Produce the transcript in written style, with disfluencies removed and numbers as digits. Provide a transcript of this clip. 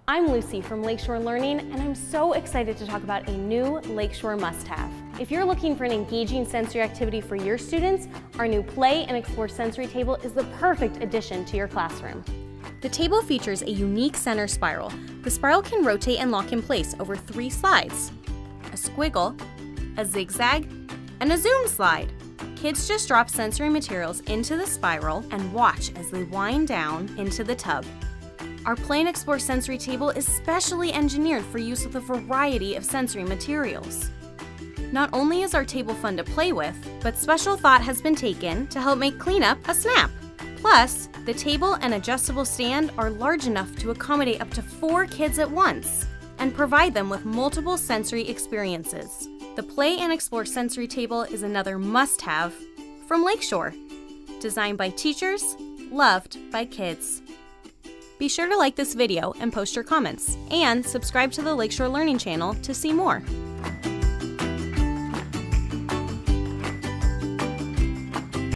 I'm Lucy from Lakeshore Learning, and I'm so excited to talk about a new Lakeshore must-have. If you're looking for an engaging sensory activity for your students, our new Play and Explore sensory table is the perfect addition to your classroom. The table features a unique center spiral. The spiral can rotate and lock in place over 3 slides: a squiggle, a zigzag, and a zoom slide. Kids just drop sensory materials into the spiral and watch as they wind down into the tub. Our Play and Explore sensory table is specially engineered for use with a variety of sensory materials. Not only is our table fun to play with, but special thought has been taken to help make cleanup a snap. Plus, the table and adjustable stand are large enough to accommodate up to 4 kids at once and provide them with multiple sensory experiences. The Play and Explore sensory table is another must-have from Lakeshore, designed by teachers, loved by kids. Be sure to like this video and post your comments, and subscribe to the Lakeshore Learning channel to see more.